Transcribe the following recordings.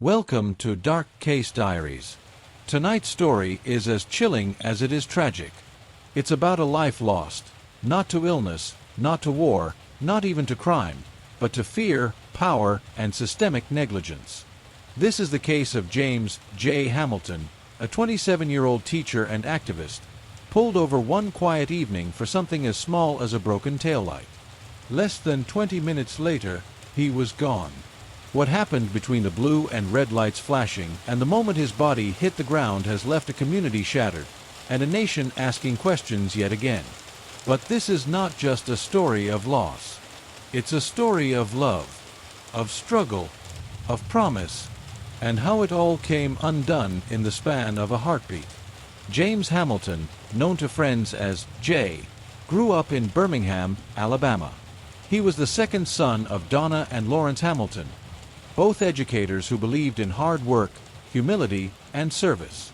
Welcome to Dark Case Diaries. Tonight's story is as chilling as it is tragic. It's about a life lost, not to illness, not to war, not even to crime, but to fear, power, and systemic negligence. This is the case of James J. Hamilton, a 27-year-old teacher and activist, pulled over one quiet evening for something as small as a broken taillight. Less than 20 minutes later, he was gone. What happened between the blue and red lights flashing and the moment his body hit the ground has left a community shattered, and a nation asking questions yet again. But this is not just a story of loss. It's a story of love, of struggle, of promise, and how it all came undone in the span of a heartbeat. James Hamilton, known to friends as Jay, grew up in Birmingham, Alabama. He was the second son of Donna and Lawrence Hamilton, both educators who believed in hard work, humility, and service.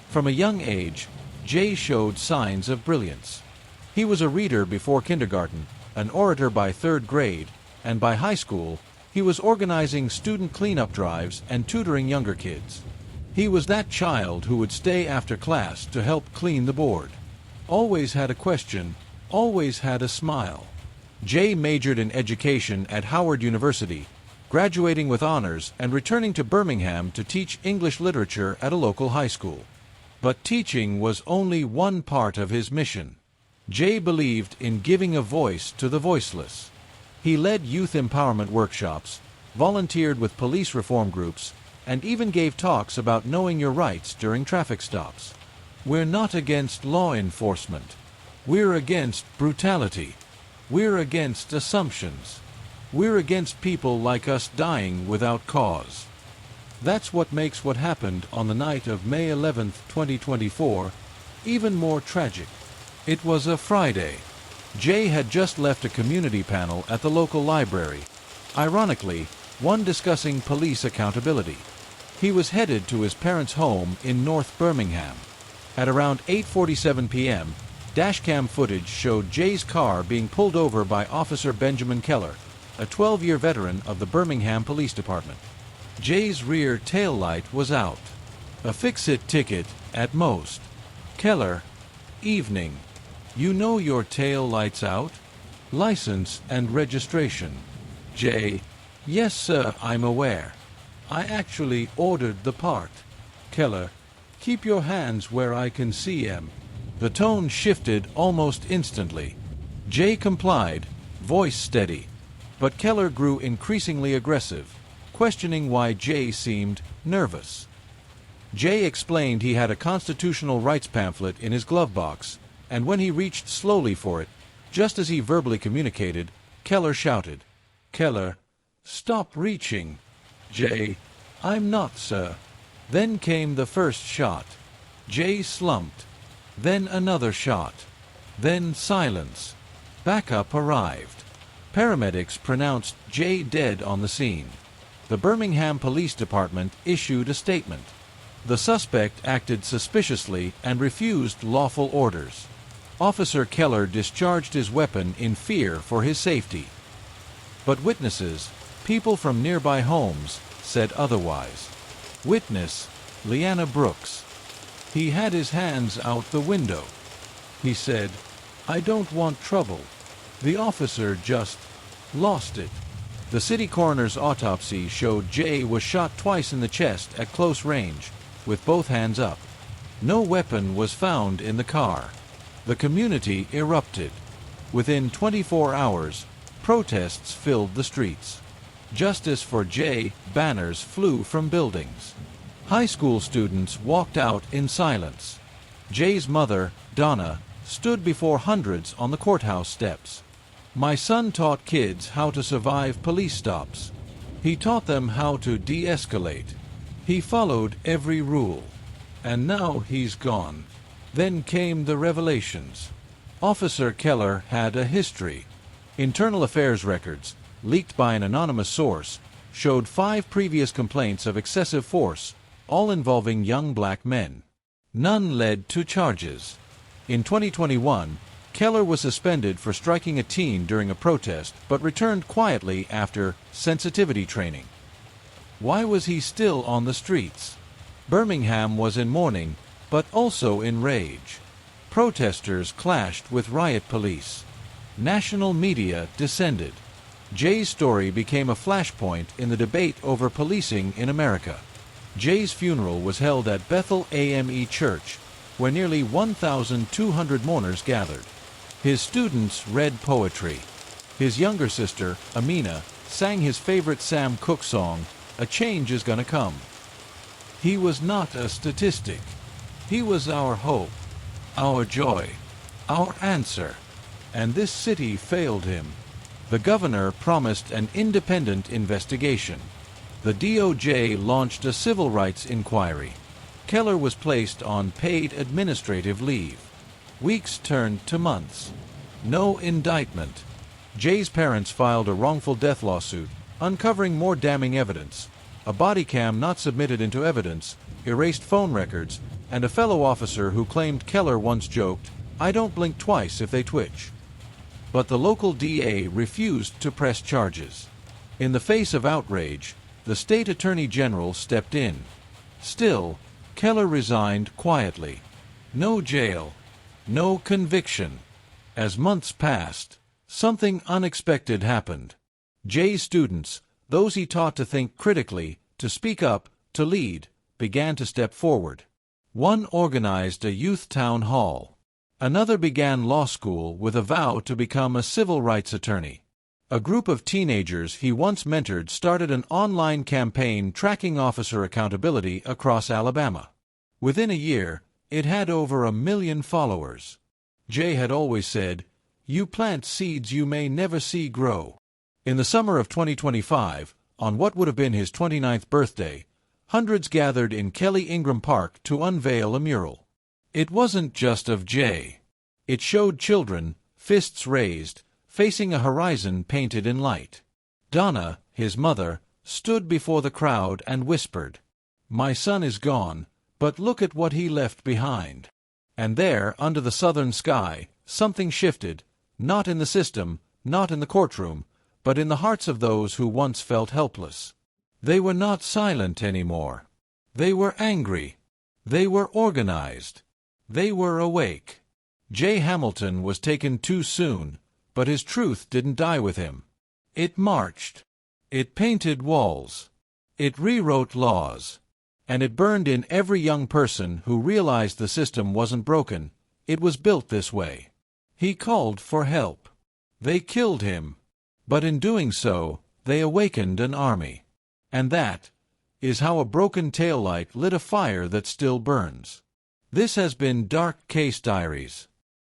From a young age, Jay showed signs of brilliance. He was a reader before kindergarten, an orator by third grade, and by high school, he was organizing student cleanup drives and tutoring younger kids. He was that child who would stay after class to help clean the board. Always had a question, always had a smile. Jay majored in education at Howard University, graduating with honors and returning to Birmingham to teach English literature at a local high school. But teaching was only one part of his mission. Jay believed in giving a voice to the voiceless. He led youth empowerment workshops, volunteered with police reform groups, and even gave talks about knowing your rights during traffic stops. We're not against law enforcement. We're against brutality. We're against assumptions. We're against people like us dying without cause. That's what makes what happened on the night of May 11, 2024, even more tragic. It was a Friday. Jay had just left a community panel at the local library, ironically, one discussing police accountability. He was headed to his parents' home in North Birmingham. At around 8:47 p.m., dashcam footage showed Jay's car being pulled over by Officer Benjamin Keller, a 12-year veteran of the Birmingham Police Department. Jay's rear tail light was out. A fix-it ticket, at most. Keller: evening. You know your tail light's out? License and registration. Jay: yes, sir, I'm aware. I actually ordered the part. Keller: keep your hands where I can see 'em. The tone shifted almost instantly. Jay complied, voice steady. But Keller grew increasingly aggressive, questioning why Jay seemed nervous. Jay explained he had a constitutional rights pamphlet in his glove box, and when he reached slowly for it, just as he verbally communicated, Keller shouted, "Keller, stop reaching." Jay: I'm not, sir. Then came the first shot. Jay slumped. Then another shot. Then silence. Backup arrived. Paramedics pronounced Jay dead on the scene. The Birmingham Police Department issued a statement. The suspect acted suspiciously and refused lawful orders. Officer Keller discharged his weapon in fear for his safety. But witnesses, people from nearby homes, said otherwise. Witness: Leanna Brooks. He had his hands out the window. He said, "I don't want trouble." The officer just lost it. The city coroner's autopsy showed Jay was shot twice in the chest at close range, with both hands up. No weapon was found in the car. The community erupted. Within 24 hours, protests filled the streets. Justice for Jay banners flew from buildings. High school students walked out in silence. Jay's mother, Donna, stood before hundreds on the courthouse steps. "My son taught kids how to survive police stops. He taught them how to de-escalate. He followed every rule. And now he's gone." Then came the revelations. Officer Keller had a history. Internal affairs records, leaked by an anonymous source, showed 5 previous complaints of excessive force, all involving young black men. None led to charges. In 2021, Keller was suspended for striking a teen during a protest, but returned quietly after sensitivity training. Why was he still on the streets? Birmingham was in mourning, but also in rage. Protesters clashed with riot police. National media descended. Jay's story became a flashpoint in the debate over policing in America. Jay's funeral was held at Bethel AME Church, where nearly 1,200 mourners gathered. His students read poetry. His younger sister, Amina, sang his favorite Sam Cooke song, "A Change Is Gonna Come." He was not a statistic. He was our hope, our joy, our answer. And this city failed him. The governor promised an independent investigation. The DOJ launched a civil rights inquiry. Keller was placed on paid administrative leave. Weeks turned to months. No indictment. Jay's parents filed a wrongful death lawsuit, uncovering more damning evidence. A body cam not submitted into evidence, erased phone records, and a fellow officer who claimed Keller once joked, "I don't blink twice if they twitch." But the local DA refused to press charges. In the face of outrage, the state attorney general stepped in. Still, Keller resigned quietly. No jail. No conviction. As months passed, something unexpected happened. Jay's students, those he taught to think critically, to speak up, to lead, began to step forward. One organized a youth town hall. Another began law school with a vow to become a civil rights attorney. A group of teenagers he once mentored started an online campaign tracking officer accountability across Alabama. Within a year, it had over 1 million followers. Jay had always said, "You plant seeds you may never see grow." In the summer of 2025, on what would have been his 29th birthday, hundreds gathered in Kelly Ingram Park to unveil a mural. It wasn't just of Jay. It showed children, fists raised, facing a horizon painted in light. Donna, his mother, stood before the crowd and whispered, "My son is gone, but look at what he left behind." And there, under the southern sky, something shifted, not in the system, not in the courtroom, but in the hearts of those who once felt helpless. They were not silent anymore. They were angry. They were organized. They were awake. Jay Hamilton was taken too soon, but his truth didn't die with him. It marched. It painted walls. It rewrote laws. And it burned in every young person who realized the system wasn't broken. It was built this way. He called for help. They killed him. But in doing so, they awakened an army. And that is how a broken taillight lit a fire that still burns. This has been Dark Case Diaries.